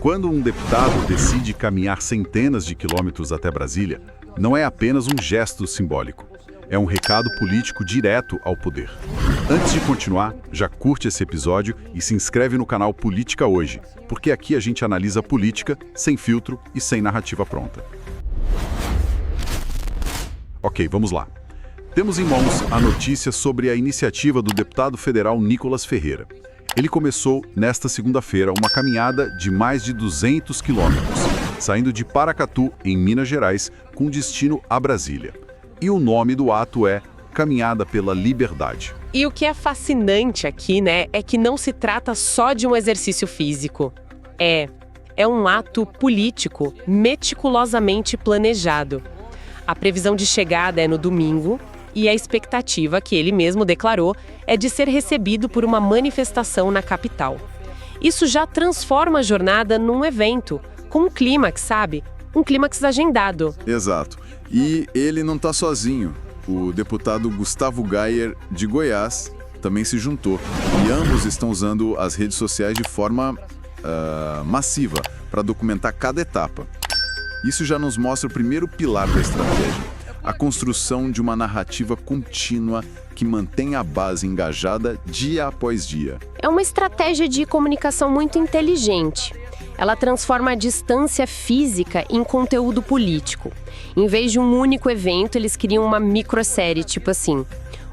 Quando um deputado decide caminhar centenas de quilômetros até Brasília, não é apenas um gesto simbólico. É um recado político direto ao poder. Antes de continuar, já curte esse episódio e se inscreve no canal Política Hoje, porque aqui a gente analisa política sem filtro e sem narrativa pronta. Ok, vamos lá. Temos em mãos a notícia sobre a iniciativa do deputado federal Nicolas Ferreira. Ele começou, nesta segunda-feira, uma caminhada de mais de 200 quilômetros, saindo de Paracatu, em Minas Gerais, com destino a Brasília. E o nome do ato é Caminhada pela Liberdade. E o que é fascinante aqui, é que não se trata só de um exercício físico. É um ato político meticulosamente planejado. A previsão de chegada é no domingo e a expectativa, que ele mesmo declarou, é de ser recebido por uma manifestação na capital. Isso já transforma a jornada num evento, com um clímax, sabe? Um clímax agendado. Exato. E ele não está sozinho. O deputado Gustavo Gayer, de Goiás, também se juntou. E ambos estão usando as redes sociais de forma massiva para documentar cada etapa. Isso já nos mostra o primeiro pilar da estratégia: a construção de uma narrativa contínua que mantém a base engajada dia após dia. É uma estratégia de comunicação muito inteligente. Ela transforma a distância física em conteúdo político. Em vez de um único evento, eles criam uma microsérie, tipo assim.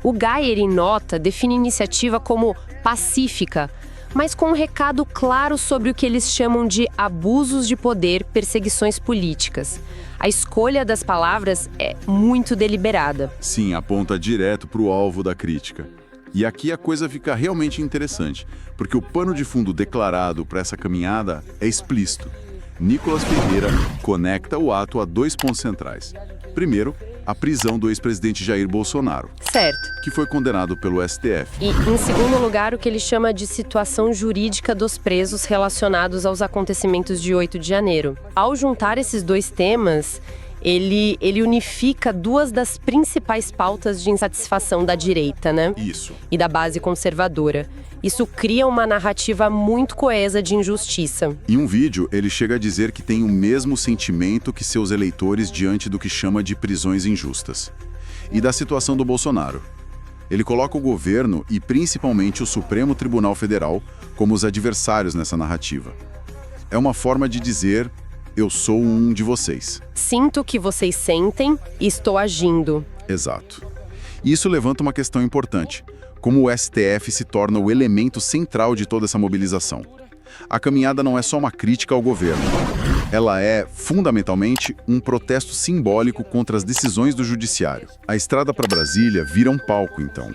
O Gayer, em nota, define a iniciativa como pacífica, mas com um recado claro sobre o que eles chamam de abusos de poder, perseguições políticas. A escolha das palavras é muito deliberada. Sim, aponta direto para o alvo da crítica. E aqui a coisa fica realmente interessante, porque o pano de fundo declarado para essa caminhada é explícito. Nicolas Ferreira conecta o ato a dois pontos centrais. Primeiro, a prisão do ex-presidente Jair Bolsonaro, Certo. que foi condenado pelo STF. E, em segundo lugar, o que ele chama de situação jurídica dos presos relacionados aos acontecimentos de 8 de janeiro. Ao juntar esses dois temas, ele unifica duas das principais pautas de insatisfação da direita, Isso. E da base conservadora. Isso cria uma narrativa muito coesa de injustiça. Em um vídeo, ele chega a dizer que tem o mesmo sentimento que seus eleitores diante do que chama de prisões injustas. E da situação do Bolsonaro. Ele coloca o governo e principalmente o Supremo Tribunal Federal como os adversários nessa narrativa. É uma forma de dizer: eu sou um de vocês. Sinto o que vocês sentem e estou agindo. Exato. E isso levanta uma questão importante: como o STF se torna o elemento central de toda essa mobilização. A caminhada não é só uma crítica ao governo. Ela é, fundamentalmente, um protesto simbólico contra as decisões do judiciário. A estrada para Brasília vira um palco, então.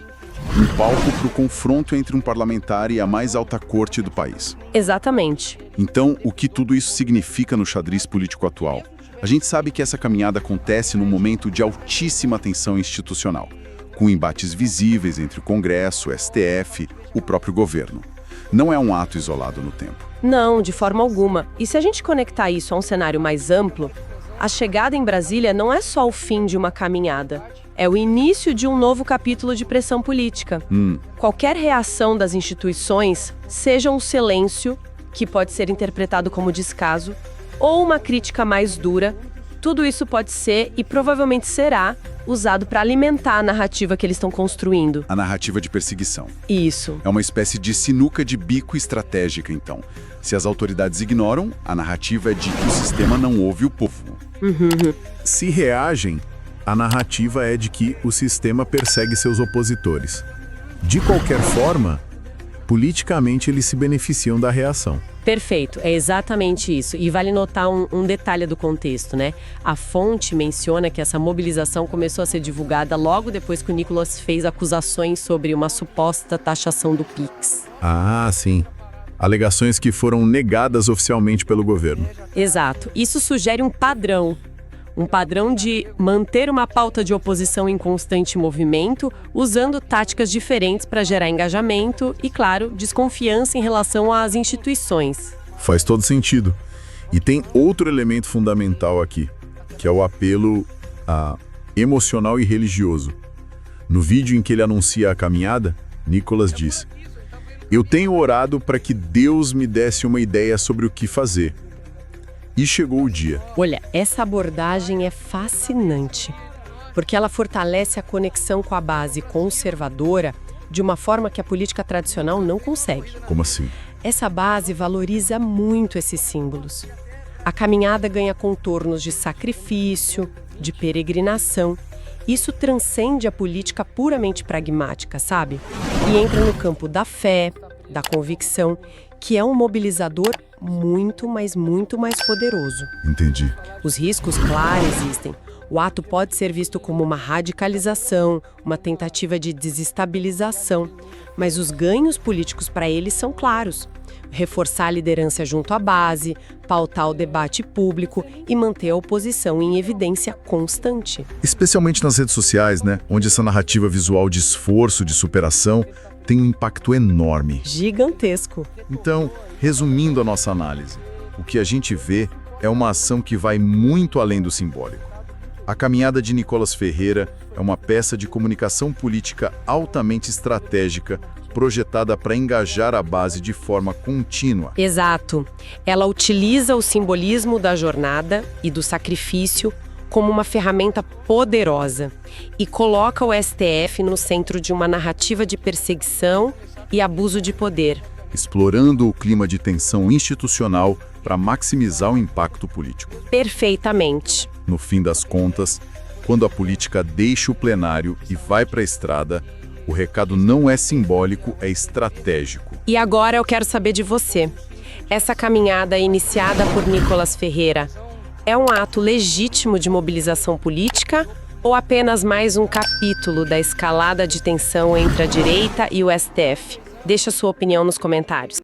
Um palco para o confronto entre um parlamentar e a mais alta corte do país. Exatamente. Então, o que tudo isso significa no xadrez político atual? A gente sabe que essa caminhada acontece num momento de altíssima tensão institucional, com embates visíveis entre o Congresso, o STF, o próprio governo. Não é um ato isolado no tempo. Não, de forma alguma. E se a gente conectar isso a um cenário mais amplo, a chegada em Brasília não é só o fim de uma caminhada. É o início de um novo capítulo de pressão política. Qualquer reação das instituições, seja um silêncio, que pode ser interpretado como descaso, ou uma crítica mais dura, tudo isso pode ser, e provavelmente será, usado para alimentar a narrativa que eles estão construindo. A narrativa de perseguição. Isso. É uma espécie de sinuca de bico estratégica, então. Se as autoridades ignoram, a narrativa é de que o sistema não ouve o povo. Se reagem, a narrativa é de que o sistema persegue seus opositores. De qualquer forma, politicamente eles se beneficiam da reação. Perfeito, é exatamente isso. E vale notar um detalhe do contexto, A fonte menciona que essa mobilização começou a ser divulgada logo depois que o Nicolas fez acusações sobre uma suposta taxação do Pix. Ah, sim. Alegações que foram negadas oficialmente pelo governo. Exato. Isso sugere um padrão. Um padrão de manter uma pauta de oposição em constante movimento, usando táticas diferentes para gerar engajamento e, claro, desconfiança em relação às instituições. Faz todo sentido. E tem outro elemento fundamental aqui, que é o apelo emocional e religioso. No vídeo em que ele anuncia a caminhada, Nicolas diz: Eu tenho orado para que Deus me desse uma ideia sobre o que fazer. E chegou o dia. Olha, essa abordagem é fascinante, porque ela fortalece a conexão com a base conservadora de uma forma que a política tradicional não consegue. Como assim? Essa base valoriza muito esses símbolos. A caminhada ganha contornos de sacrifício, de peregrinação. Isso transcende a política puramente pragmática, sabe? E entra no campo da fé, da convicção, que é um mobilizador muito, mas muito mais poderoso. Entendi. Os riscos, claro, existem. O ato pode ser visto como uma radicalização, uma tentativa de desestabilização, mas os ganhos políticos para eles são claros. Reforçar a liderança junto à base, pautar o debate público e manter a oposição em evidência constante. Especialmente nas redes sociais, né? Onde essa narrativa visual de esforço, de superação, tem um impacto enorme. Gigantesco. Então, resumindo a nossa análise, o que a gente vê é uma ação que vai muito além do simbólico. A caminhada de Nicolas Ferreira é uma peça de comunicação política altamente estratégica, projetada para engajar a base de forma contínua. Exato. Ela utiliza o simbolismo da jornada e do sacrifício como uma ferramenta poderosa e coloca o STF no centro de uma narrativa de perseguição e abuso de poder. Explorando o clima de tensão institucional para maximizar o impacto político. Perfeitamente. No fim das contas, quando a política deixa o plenário e vai para a estrada, o recado não é simbólico, é estratégico. E agora eu quero saber de você. Essa caminhada iniciada por Nicolas Ferreira é um ato legítimo de mobilização política ou apenas mais um capítulo da escalada de tensão entre a direita e o STF? Deixa sua opinião nos comentários.